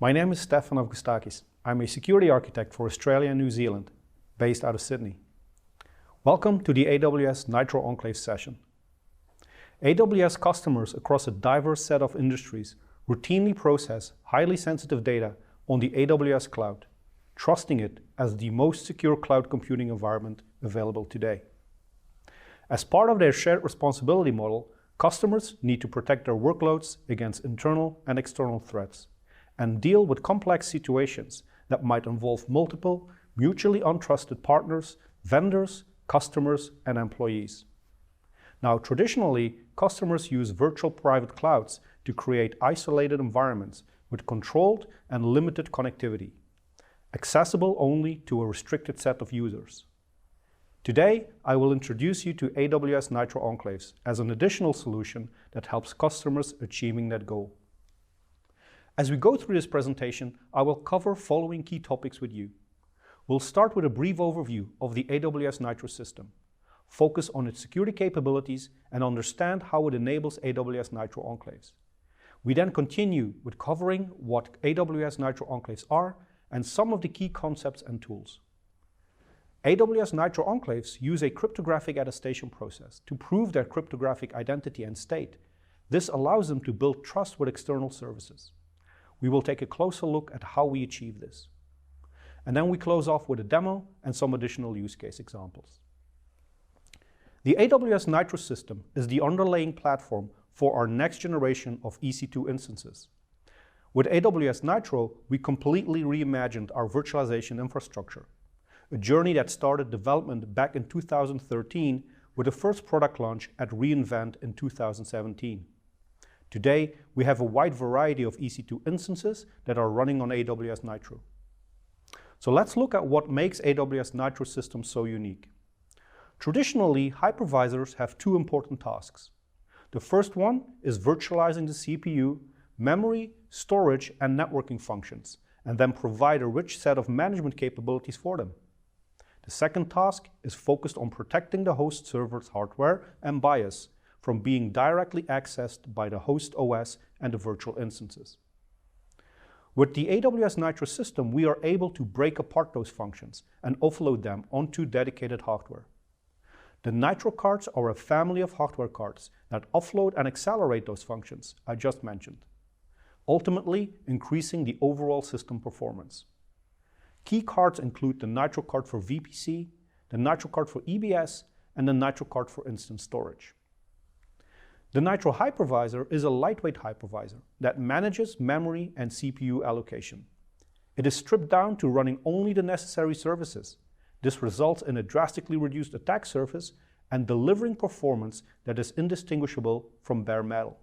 My name is Stefan Augustakis. I'm a security architect for Australia and New Zealand, based out of Sydney. Welcome to the AWS Nitro Enclave session. AWS customers across a diverse set of industries routinely process highly sensitive data on the AWS cloud, trusting it as the most secure cloud computing environment available today. As part of their shared responsibility model, customers need to protect their workloads against internal and external threats and deal with complex situations that might involve multiple, mutually untrusted partners, vendors, customers, and employees. Now, traditionally, customers use virtual private clouds to create isolated environments with controlled and limited connectivity, accessible only to a restricted set of users. Today, I will introduce you to AWS Nitro Enclaves as an additional solution that helps customers achieving that goal. As we go through this presentation, I will cover following key topics with you. We'll start with a brief overview of the AWS Nitro system, focus on its security capabilities, and understand how it enables AWS Nitro Enclaves. We then continue with covering what AWS Nitro Enclaves are and some of the key concepts and tools. AWS Nitro Enclaves use a cryptographic attestation process to prove their cryptographic identity and state. This allows them to build trust with external services. We will take a closer look at how we achieve this. And then we close off with a demo and some additional use case examples. The AWS Nitro system is the underlying platform for our next generation of EC2 instances. With AWS Nitro, we completely reimagined our virtualization infrastructure, a journey that started development back in 2013 with the first product launch at reInvent in 2017. Today, we have a wide variety of EC2 instances that are running on AWS Nitro. So let's look at what makes AWS Nitro systems so unique. Traditionally, hypervisors have two important tasks. The first one is virtualizing the CPU, memory, storage, and networking functions, and then provide a rich set of management capabilities for them. The second task is focused on protecting the host server's hardware and BIOS from being directly accessed by the host OS and the virtual instances. With the AWS Nitro system, we are able to break apart those functions and offload them onto dedicated hardware. The Nitro cards are a family of hardware cards that offload and accelerate those functions I just mentioned, ultimately increasing the overall system performance. Key cards include the Nitro card for VPC, the Nitro card for EBS, and the Nitro card for instance storage. The Nitro hypervisor is a lightweight hypervisor that manages memory and CPU allocation. It is stripped down to running only the necessary services. This results in a drastically reduced attack surface and delivering performance that is indistinguishable from bare metal.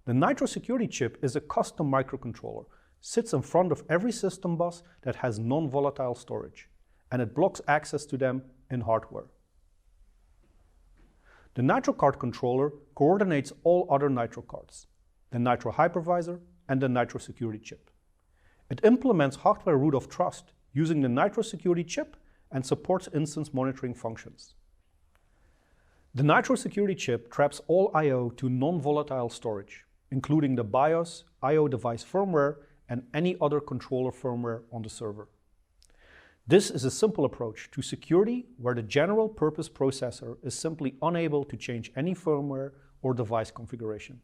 The Nitro security chip is a custom microcontroller, sits in front of every system bus that has non-volatile storage, and it blocks access to them in hardware. The Nitro card controller coordinates all other Nitro cards, the Nitro hypervisor and the Nitro security chip. It implements hardware root of trust using the Nitro security chip and supports instance monitoring functions. The Nitro security chip traps all I/O to non-volatile storage, including the BIOS, I/O device firmware, and any other controller firmware on the server. This is a simple approach to security where the general purpose processor is simply unable to change any firmware or device configuration.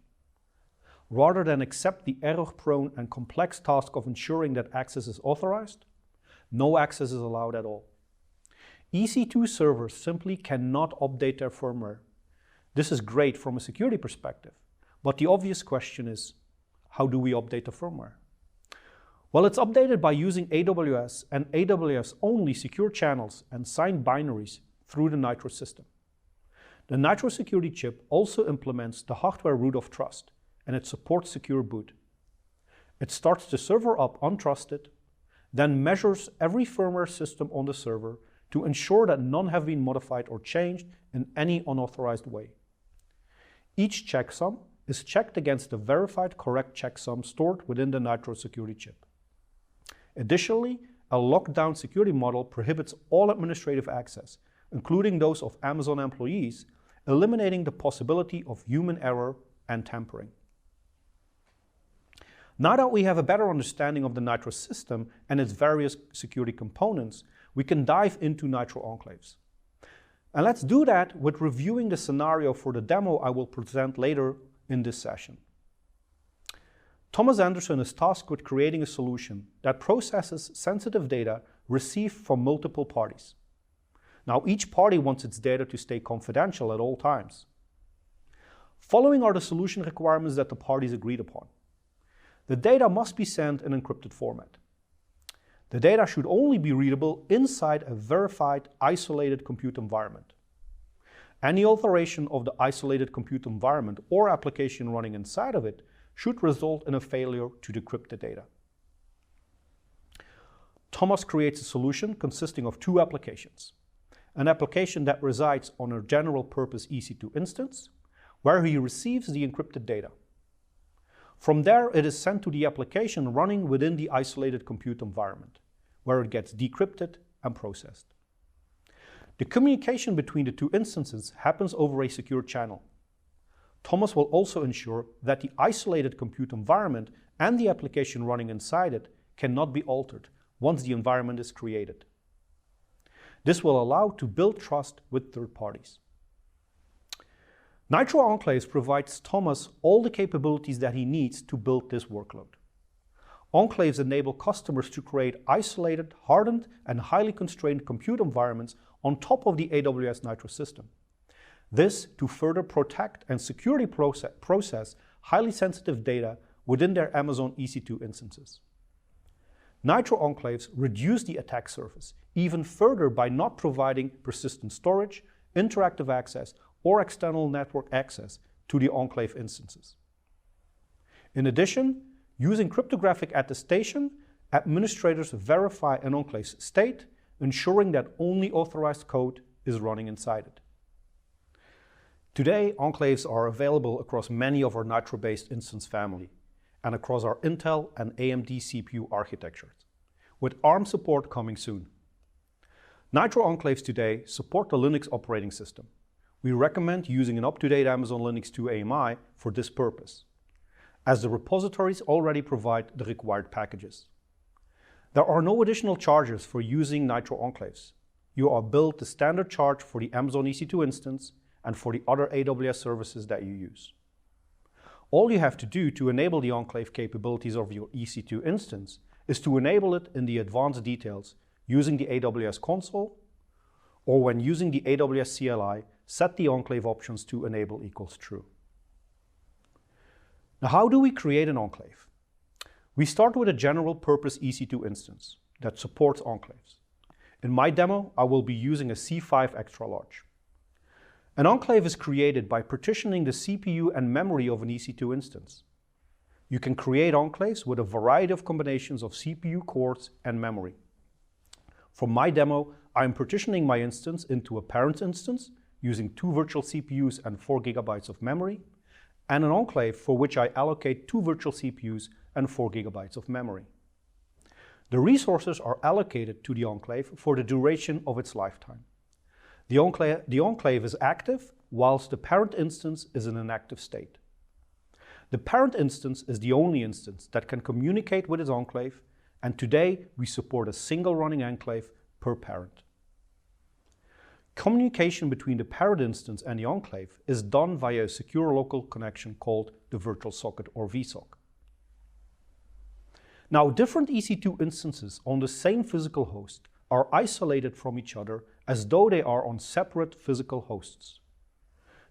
Rather than accept the error-prone and complex task of ensuring that access is authorized, no access is allowed at all. EC2 servers simply cannot update their firmware. This is great from a security perspective, but the obvious question is, how do we update the firmware? Well, it's updated by using AWS and AWS-only secure channels and signed binaries through the Nitro system. The Nitro security chip also implements the hardware root of trust, and it supports secure boot. It starts the server up untrusted, then measures every firmware system on the server to ensure that none have been modified or changed in any unauthorized way. Each checksum is checked against the verified correct checksum stored within the Nitro security chip. Additionally, a lockdown security model prohibits all administrative access, including those of Amazon employees, eliminating the possibility of human error and tampering. Now that we have a better understanding of the Nitro system and its various security components, we can dive into Nitro Enclaves. And let's do that with reviewing the scenario for the demo I will present later in this session. Thomas Anderson is tasked with creating a solution that processes sensitive data received from multiple parties. Now, each party wants its data to stay confidential at all times. Following are the solution requirements that the parties agreed upon. The data must be sent in encrypted format. The data should only be readable inside a verified isolated compute environment. Any alteration of the isolated compute environment or application running inside of it should result in a failure to decrypt the data. Thomas creates a solution consisting of two applications. An application that resides on a general purpose EC2 instance, where he receives the encrypted data. From there, it is sent to the application running within the isolated compute environment, where it gets decrypted and processed. The communication between the two instances happens over a secure channel. Thomas will also ensure that the isolated compute environment and the application running inside it cannot be altered once the environment is created. This will allow to build trust with third parties. Nitro Enclaves provides Thomas all the capabilities that he needs to build this workload. Enclaves enable customers to create isolated, hardened, and highly constrained compute environments on top of the AWS Nitro system. This to further protect and securely process highly sensitive data within their Amazon EC2 instances. Nitro Enclaves reduce the attack surface even further by not providing persistent storage, interactive access, or external network access to the enclave instances. In addition, using cryptographic attestation, administrators verify an enclave's state, ensuring that only authorized code is running inside it. Today, enclaves are available across many of our Nitro-based instance family and across our Intel and AMD CPU architectures, with ARM support coming soon. Nitro Enclaves today support the Linux operating system. We recommend using an up-to-date Amazon Linux 2 AMI for this purpose, as the repositories already provide the required packages. There are no additional charges for using Nitro Enclaves. You are billed the standard charge for the Amazon EC2 instance and for the other AWS services that you use. All you have to do to enable the enclave capabilities of your EC2 instance is to enable it in the advanced details using the AWS console, or when using the AWS CLI, set the enclave options to enable equals true. Now, how do we create an enclave? We start with a general purpose EC2 instance that supports enclaves. In my demo, I will be using a C5 extra large. An enclave is created by partitioning the CPU and memory of an EC2 instance. You can create enclaves with a variety of combinations of CPU cores and memory. For my demo, I am partitioning my instance into a parent instance using 2 virtual CPUs and 4 GB of memory, and an enclave for which I allocate 2 virtual CPUs and 4 GB of memory. The resources are allocated to the enclave for the duration of its lifetime. The enclave is active whilst the parent instance is in an active state. The parent instance is the only instance that can communicate with its enclave, and today we support a single running enclave per parent. Communication between the parent instance and the enclave is done via a secure local connection called the virtual socket or VSOC. Now, different EC2 instances on the same physical host are isolated from each other as though they are on separate physical hosts.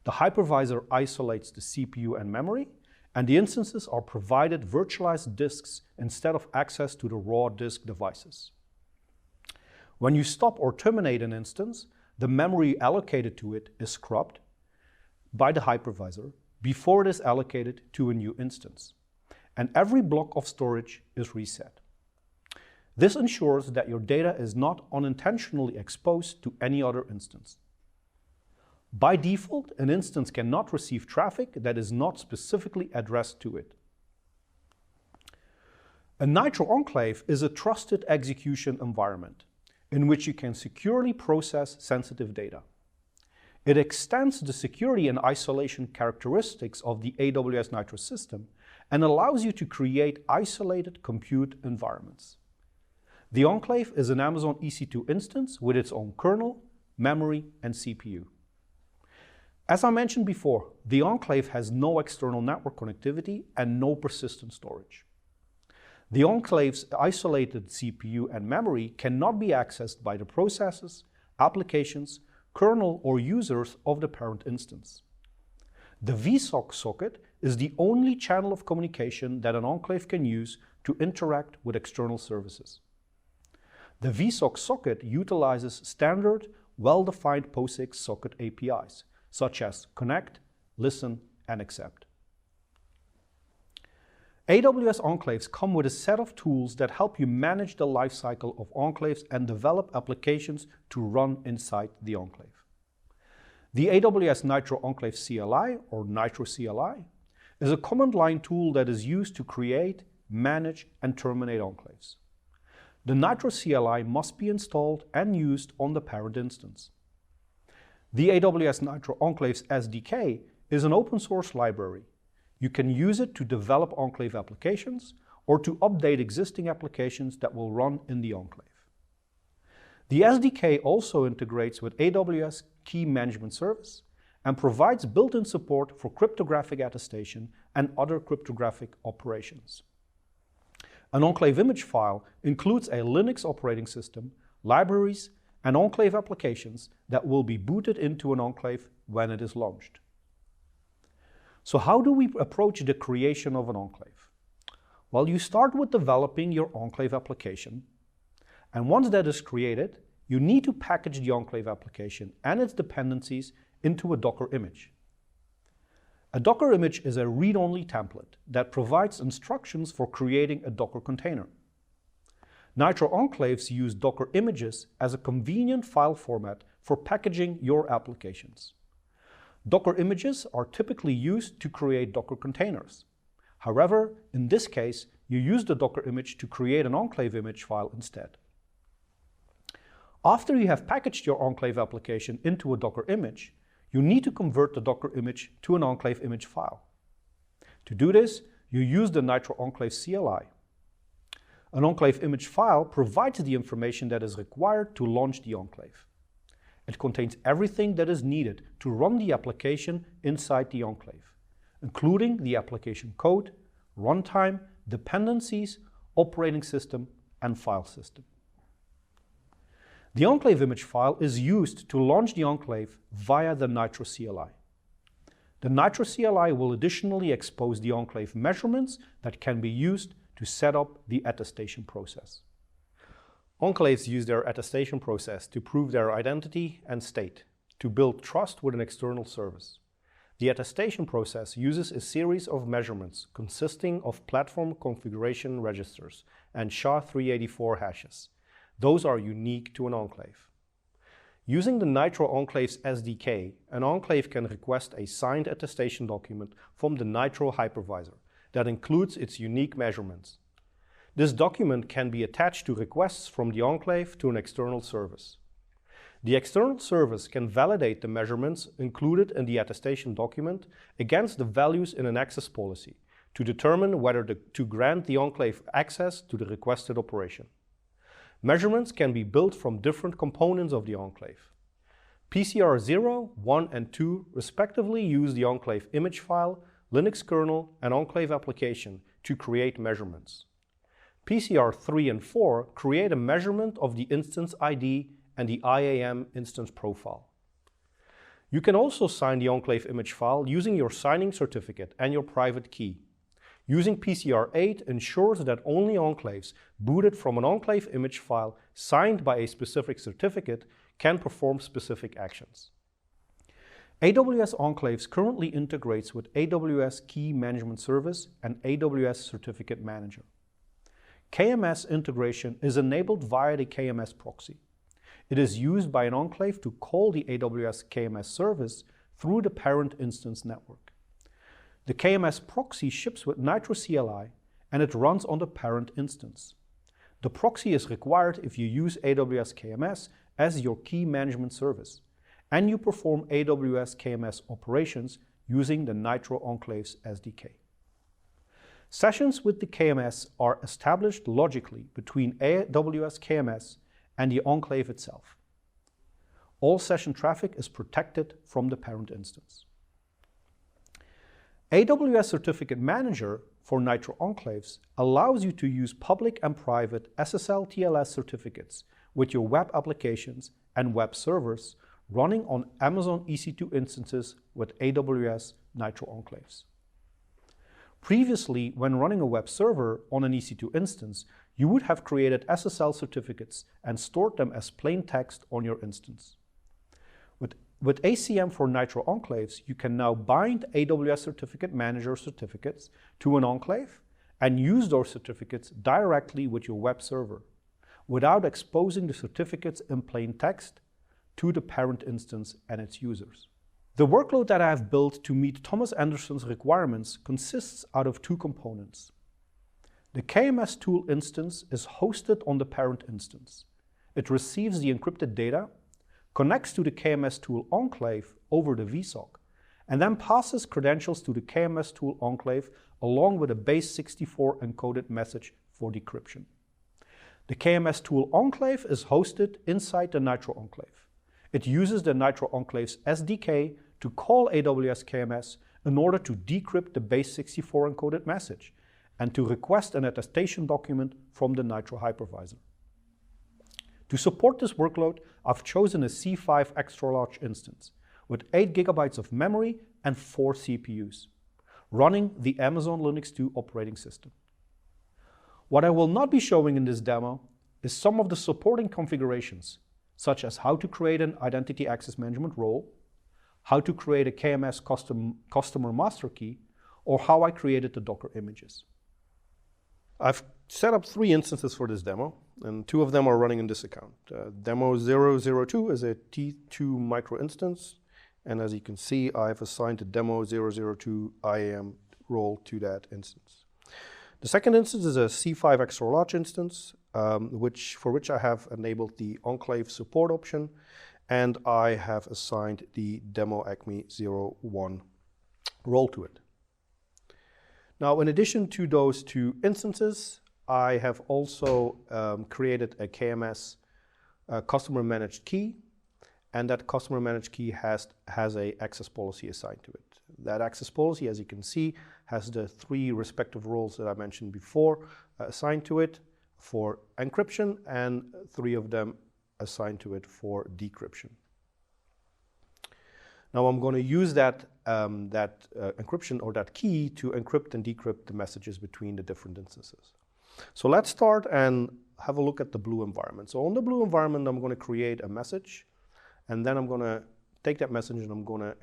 The hypervisor isolates the CPU and memory, and the instances are provided virtualized disks instead of access to the raw disk devices. When you stop or terminate an instance, the memory allocated to it is scrubbed by the hypervisor before it is allocated to a new instance, and every block of storage is reset. This ensures that your data is not unintentionally exposed to any other instance. By default, an instance cannot receive traffic that is not specifically addressed to it. A Nitro Enclave is a trusted execution environment in which you can securely process sensitive data. It extends the security and isolation characteristics of the AWS Nitro system and allows you to create isolated compute environments. The Enclave is an Amazon EC2 instance with its own kernel, memory, and CPU. As I mentioned before, the Enclave has no external network connectivity and no persistent storage. The Enclave's isolated CPU and memory cannot be accessed by the processes, applications, kernel, or users of the parent instance. The vSoC socket is the only channel of communication that an Enclave can use to interact with external services. The vSoC socket utilizes standard, well-defined POSIX socket APIs, such as connect, listen, and accept. AWS Enclaves come with a set of tools that help you manage the lifecycle of Enclaves and develop applications to run inside the Enclave. The AWS Nitro Enclave CLI, or Nitro CLI, is a command line tool that is used to create, manage, and terminate Enclaves. The Nitro CLI must be installed and used on the parent instance. The AWS Nitro Enclaves SDK is an open source library. You can use it to develop Enclave applications or to update existing applications that will run in the Enclave. The SDK also integrates with AWS Key Management Service and provides built-in support for cryptographic attestation and other cryptographic operations. An Enclave image file includes a Linux operating system, libraries, and Enclave applications that will be booted into an Enclave when it is launched. So how do we approach the creation of an Enclave? Well, you start with developing your Enclave application, and once that is created, you need to package the Enclave application and its dependencies into a Docker image. A Docker image is a read-only template that provides instructions for creating a Docker container. Nitro Enclaves use Docker images as a convenient file format for packaging your applications. Docker images are typically used to create Docker containers. However, in this case, you use the Docker image to create an Enclave image file instead. After you have packaged your Enclave application into a Docker image, you need to convert the Docker image to an Enclave image file. To do this, you use the Nitro Enclave CLI. An Enclave image file provides the information that is required to launch the Enclave. It contains everything that is needed to run the application inside the Enclave, including the application code, runtime, dependencies, operating system, and file system. The Enclave image file is used to launch the Enclave via the Nitro CLI. The Nitro CLI will additionally expose the Enclave measurements that can be used to set up the attestation process. Enclaves use their attestation process to prove their identity and state, to build trust with an external service. The attestation process uses a series of measurements consisting of platform configuration registers and SHA-384 hashes. Those are unique to an Enclave. Using the Nitro Enclaves SDK, an Enclave can request a signed attestation document from the Nitro hypervisor that includes its unique measurements. This document can be attached to requests from the Enclave to an external service. The external service can validate the measurements included in the attestation document against the values in an access policy to determine whether to grant the Enclave access to the requested operation. Measurements can be built from different components of the Enclave. PCR 0, 1, and 2 respectively use the Enclave image file, Linux kernel, and Enclave application to create measurements. PCR 3 and 4 create a measurement of the instance ID and the IAM instance profile. You can also sign the Enclave image file using your signing certificate and your private key. Using PCR 8 ensures that only Enclaves booted from an Enclave image file signed by a specific certificate can perform specific actions. AWS Enclaves currently integrates with AWS Key Management Service and AWS Certificate Manager. KMS integration is enabled via the KMS proxy. It is used by an Enclave to call the AWS KMS service through the parent instance network. The KMS proxy ships with Nitro CLI and it runs on the parent instance. The proxy is required if you use AWS KMS as your key management service and you perform AWS KMS operations using the Nitro Enclaves SDK. Sessions with the KMS are established logically between AWS KMS and the enclave itself. All session traffic is protected from the parent instance. AWS Certificate Manager for Nitro Enclaves allows you to use public and private SSL TLS certificates with your web applications and web servers running on Amazon EC2 instances with AWS Nitro Enclaves. Previously, when running a web server on an EC2 instance, you would have created SSL certificates and stored them as plain text on your instance. With ACM for Nitro Enclaves, you can now bind AWS Certificate Manager certificates to an enclave and use those certificates directly with your web server without exposing the certificates in plain text to the parent instance and its users. The workload that I have built to meet Thomas Anderson's requirements consists out of two components. The KMS tool instance is hosted on the parent instance. It receives the encrypted data, connects to the KMS tool enclave over the VSOC, and then passes credentials to the KMS tool enclave along with a base64 encoded message for decryption. The KMS tool enclave is hosted inside the Nitro enclave. It uses the Nitro enclave's SDK to call AWS KMS in order to decrypt the base64 encoded message and to request an attestation document from the Nitro hypervisor. To support this workload, I've chosen a C5 extra large instance with 8 GB of memory and 4 CPUs, running the Amazon Linux 2 operating system. What I will not be showing in this demo is some of the supporting configurations, such as how to create an identity access management role, how to create a KMS customer master key, or how I created the Docker images. I've set up 3 instances for this demo, and 2 of them are running in this account. Demo 002 is a T2 micro instance, and as you can see, I've assigned the demo 002 IAM role to that instance. The second instance is a C5 extra large instance, for which I have enabled the enclave support option, and I have assigned the demo acme 01 role to it. Now, in addition to those 2 instances, I have also created a KMS customer managed key, and that customer managed key has a access policy assigned to it. That access policy, as you can see, has the 3 respective roles that I mentioned before assigned to it for encryption, and 3 of them assigned to it for decryption. Now I'm going to use that encryption or that key to encrypt and decrypt the messages between the different instances. So let's start and have a look at the blue environment. So on the blue environment, I'm going to create a message, and then I'm going to take that message and I'm going to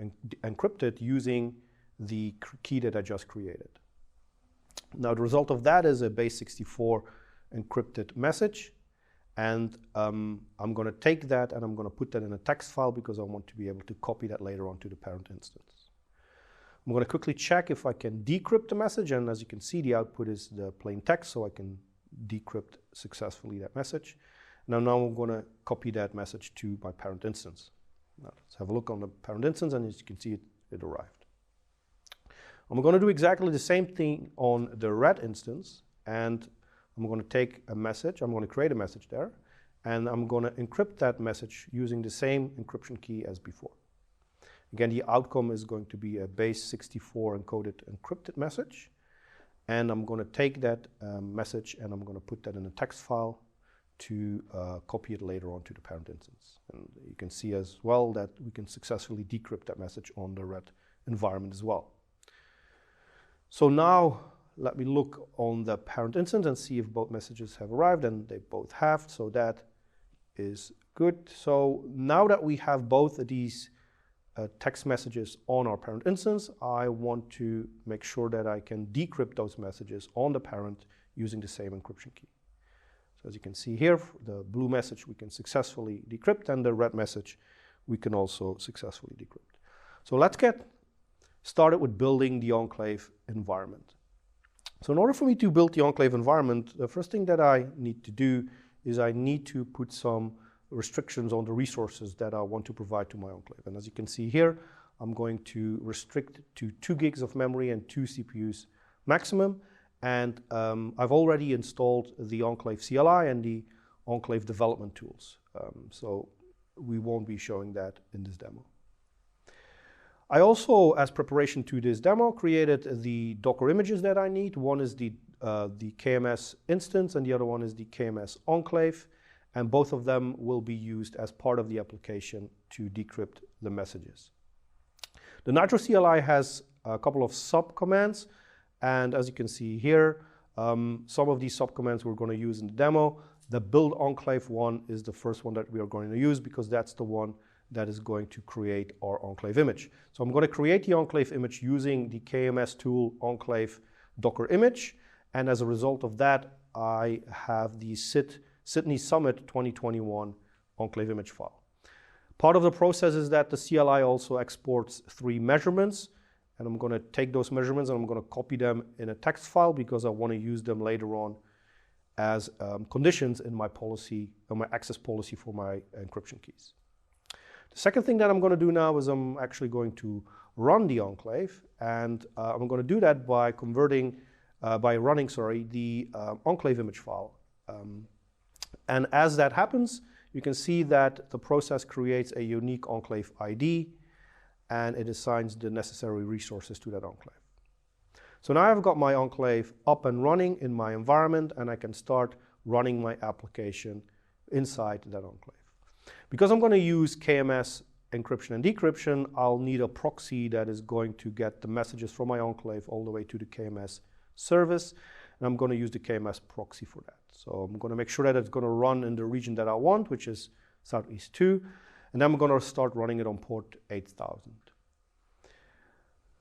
encrypt it using the key that I just created. Now the result of that is a base64 encrypted message, and I'm going to take that and I'm going to put that in a text file because I want to be able to copy that later on to the parent instance. I'm going to quickly check if I can decrypt the message, and as you can see, the output is the plain text, so I can decrypt successfully that message. Now I'm going to copy that message to my parent instance. Now let's have a look on the parent instance, and as you can see, it arrived. I'm going to do exactly the same thing on the red instance, and I'm going to take a message, I'm going to create a message there, and I'm going to encrypt that message using the same encryption key as before. Again, the outcome is going to be a base64 encoded encrypted message, and I'm going to take that message and I'm going to put that in a text file to copy it later on to the parent instance. And you can see as well that we can successfully decrypt that message on the red environment as well. So now let me look on the parent instance and see if both messages have arrived, and they both have, so that is good. So now that we have both of these text messages on our parent instance, I want to make sure that I can decrypt those messages on the parent using the same encryption key. So as you can see here, the blue message we can successfully decrypt, and the red message we can also successfully decrypt. So let's get started with building the enclave environment. So in order for me to build the enclave environment, the first thing that I need to do is I need to put some restrictions on the resources that I want to provide to my enclave. And as you can see here, I'm going to restrict to 2 gigs of memory and 2 CPUs maximum, And I've already installed the Enclave CLI and the Enclave development tools. So we won't be showing that in this demo. I also, as preparation to this demo, created the Docker images that I need. One is the KMS instance and the other one is the KMS Enclave. And both of them will be used as part of the application to decrypt the messages. The Nitro CLI has a couple of sub-commands. And as you can see here, some of these sub-commands we're going to use in the demo. The build enclave one is the first one that we are going to use because that's the one that is going to create our enclave image. So I'm going to create the enclave image using the KMS tool enclave Docker image. And as a result of that, I have the Sydney Summit 2021 enclave image file. Part of the process is that the CLI also exports 3 measurements. And I'm going to take those measurements and I'm going to copy them in a text file because I want to use them later on as conditions in my policy, or my access policy for my encryption keys. The second thing that I'm going to do now is I'm actually going to run the enclave, and I'm going to do that by running the enclave image file. And as that happens, you can see that the process creates a unique enclave ID, and it assigns the necessary resources to that enclave. So now I've got my enclave up and running in my environment, and I can start running my application inside that enclave. Because I'm going to use KMS encryption and decryption, I'll need a proxy that is going to get the messages from my enclave all the way to the KMS service, and I'm going to use the KMS proxy for that. So I'm going to make sure that it's going to run in the region that I want, which is Southeast 2, and then I'm going to start running it on port 8000.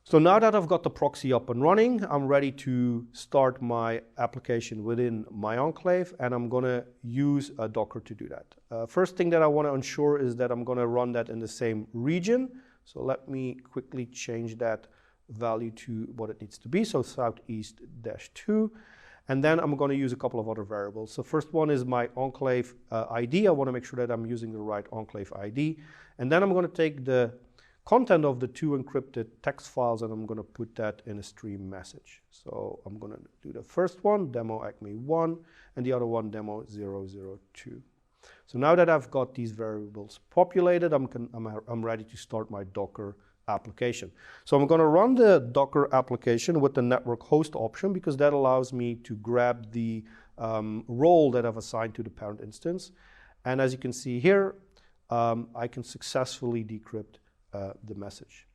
So now that I've got the proxy up and running, I'm ready to start my application within my enclave, and I'm going to use a Docker to do that. First thing that I want to ensure is that I'm going to run that in the same region. So let me quickly change that value to what it needs to be, so Southeast-2. And then I'm going to use a couple of other variables. So first one is my enclave ID. I want to make sure that I'm using the right enclave ID. And then I'm going to take the content of the 2 encrypted text files and I'm going to put that in a stream message. So I'm going to do the first one, demo acme 1, and the other one, demo 002. So now that I've got these variables populated, I'm ready to start my Docker application. So I'm going to run the Docker application with the network host option because that allows me to grab the role that I've assigned to the parent instance. And as you can see here, I can successfully decrypt the message.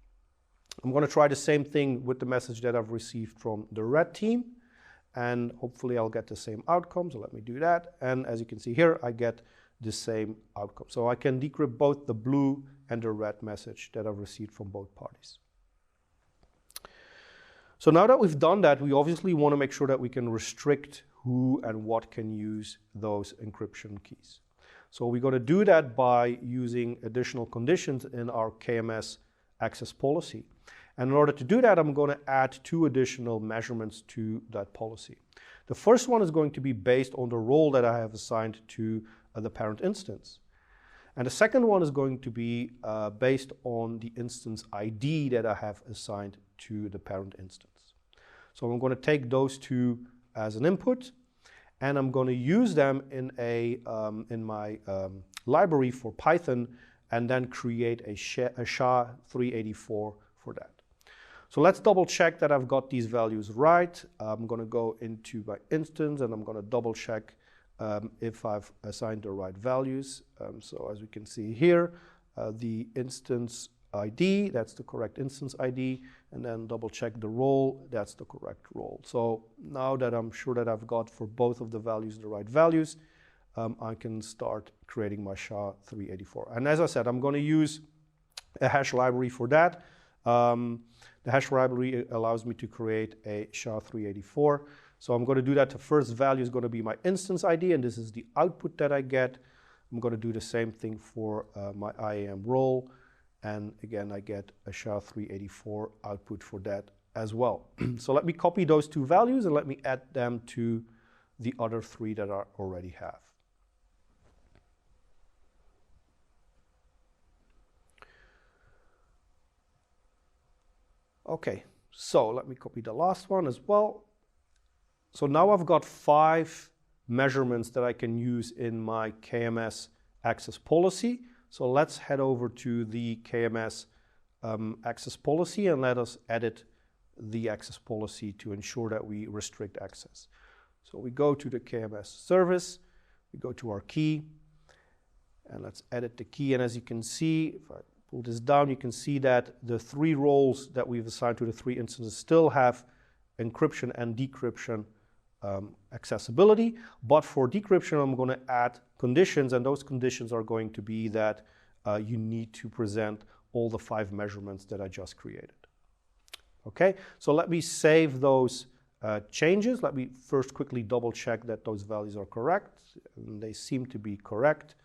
I'm going to try the same thing with the message that I've received from the red team, and hopefully I'll get the same outcome. So let me do that. And as you can see here, I get the same outcome. So I can decrypt both the blue and the red message that I've received from both parties. So now that we've done that, we obviously want to make sure that we can restrict who and what can use those encryption keys. So we're going to do that by using additional conditions in our KMS access policy. And in order to do that, I'm going to add 2 additional measurements to that policy. The first one is going to be based on the role that I have assigned to the parent instance. And the second one is going to be based on the instance ID that I have assigned to the parent instance. So I'm going to take those 2 as an input, and I'm going to use them in my library for Python, and then create a SHA-384 for that. So let's double check that I've got these values right. I'm going to go into my instance, and I'm going to double check if I've assigned the right values. So as we can see here, the instance ID, that's the correct instance ID, and then double check the role, that's the correct role. So now that I'm sure that I've got for both of the values the right values, I can start creating my SHA-384. And as I said, I'm going to use a hash library for that. The hash library allows me to create a SHA-384. So I'm going to do that. The first value is going to be my instance ID, and this is the output that I get. I'm going to do the same thing for my IAM role. And again, I get a SHA-384 output for that as well. So let me copy those 2 values and let me add them to the other 3 that I already have. Okay, so let me copy the last one as well. So now I've got 5 measurements that I can use in my KMS access policy. So let's head over to the KMS access policy and let us edit the access policy to ensure that we restrict access. So we go to the KMS service, we go to our key, and let's edit the key. And as you can see, if I pull this down, you can see that the 3 roles that we've assigned to the 3 instances still have encryption and decryption accessibility. But for decryption, I'm going to add conditions, and those conditions are going to be that you need to present all the 5 measurements that I just created. Okay, so let me save those changes. Let me first quickly double check that those values are correct. And they seem to be correct.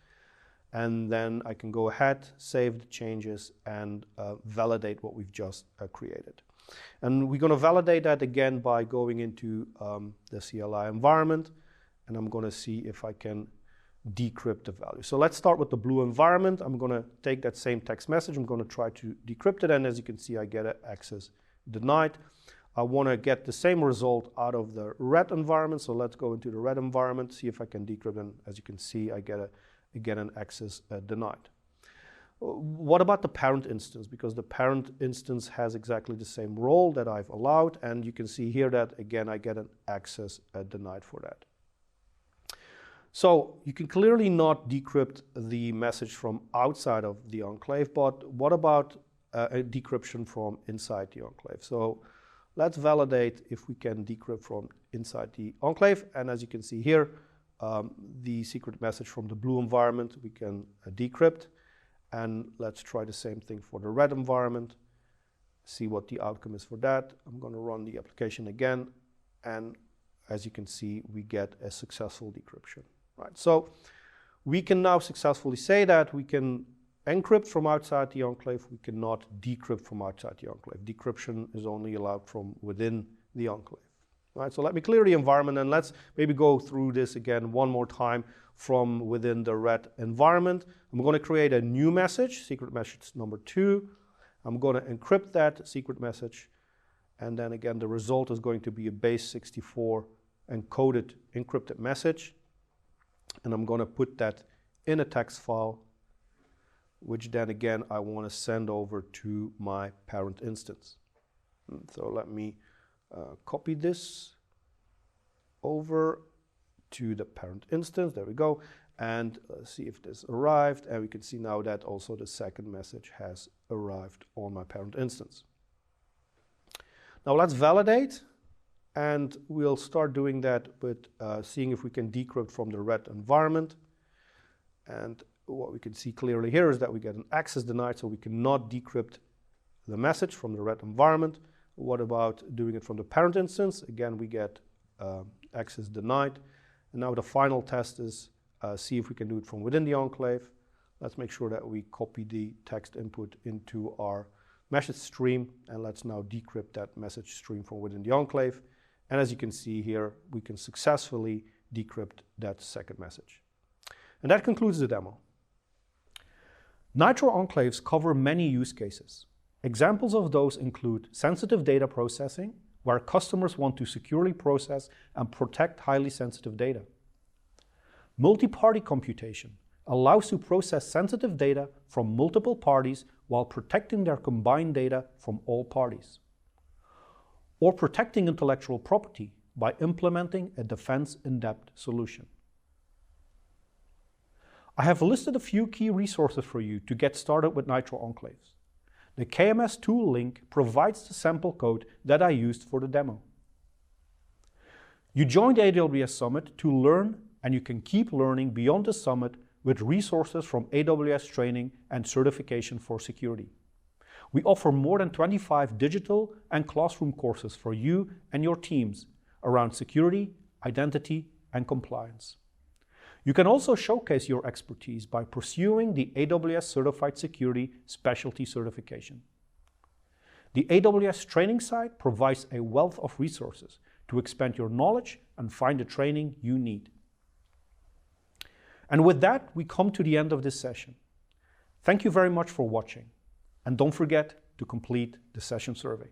And then I can go ahead, save the changes, and validate what we've just created. And we're going to validate that again by going into the CLI environment, and I'm going to see if I can decrypt the value. So let's start with the blue environment. I'm going to take that same text message. I'm going to try to decrypt it, and as you can see, I get access denied. I want to get the same result out of the red environment, so let's go into the red environment, see if I can decrypt, and as you can see, I get an access denied. What about the parent instance? Because the parent instance has exactly the same role that I've allowed, and you can see here that again I get an access denied for that. So you can clearly not decrypt the message from outside of the enclave, but what about a decryption from inside the enclave? So let's validate if we can decrypt from inside the enclave, and as you can see here, the secret message from the blue environment we can decrypt. And let's try the same thing for the red environment, see what the outcome is for that. I'm going to run the application again, and as you can see, we get a successful decryption. Right. So we can now successfully say that we can encrypt from outside the enclave, we cannot decrypt from outside the enclave. Decryption is only allowed from within the enclave. Right, so let me clear the environment, and let's maybe go through this again one more time from within the red environment. I'm going to create a new message, secret message number 2. I'm going to encrypt that secret message, and then again the result is going to be a base 64 encoded encrypted message, and I'm going to put that in a text file, which then again I want to send over to my parent instance. So let me copy this over to the parent instance. There we go. And let's see if this arrived. And we can see now that also the second message has arrived on my parent instance. Now let's validate. And we'll start doing that with seeing if we can decrypt from the red environment. And what we can see clearly here is that we get an access denied, so we cannot decrypt the message from the red environment. What about doing it from the parent instance? Again, we get access denied. And now the final test is see if we can do it from within the enclave. Let's make sure that we copy the text input into our message stream, and let's now decrypt that message stream from within the enclave. And as you can see here, we can successfully decrypt that second message. And that concludes the demo. Nitro enclaves cover many use cases. Examples of those include sensitive data processing, where customers want to securely process and protect highly sensitive data. Multi-party computation allows to process sensitive data from multiple parties while protecting their combined data from all parties. Or protecting intellectual property by implementing a defense-in-depth solution. I have listed a few key resources for you to get started with Nitro enclaves. The KMS tool link provides the sample code that I used for the demo. You joined the AWS Summit to learn, and you can keep learning beyond the summit with resources from AWS training and certification for security. We offer more than 25 digital and classroom courses for you and your teams around security, identity, and compliance. You can also showcase your expertise by pursuing the AWS Certified Security Specialty Certification. The AWS training site provides a wealth of resources to expand your knowledge and find the training you need. And with that, we come to the end of this session. Thank you very much for watching, and don't forget to complete the session survey.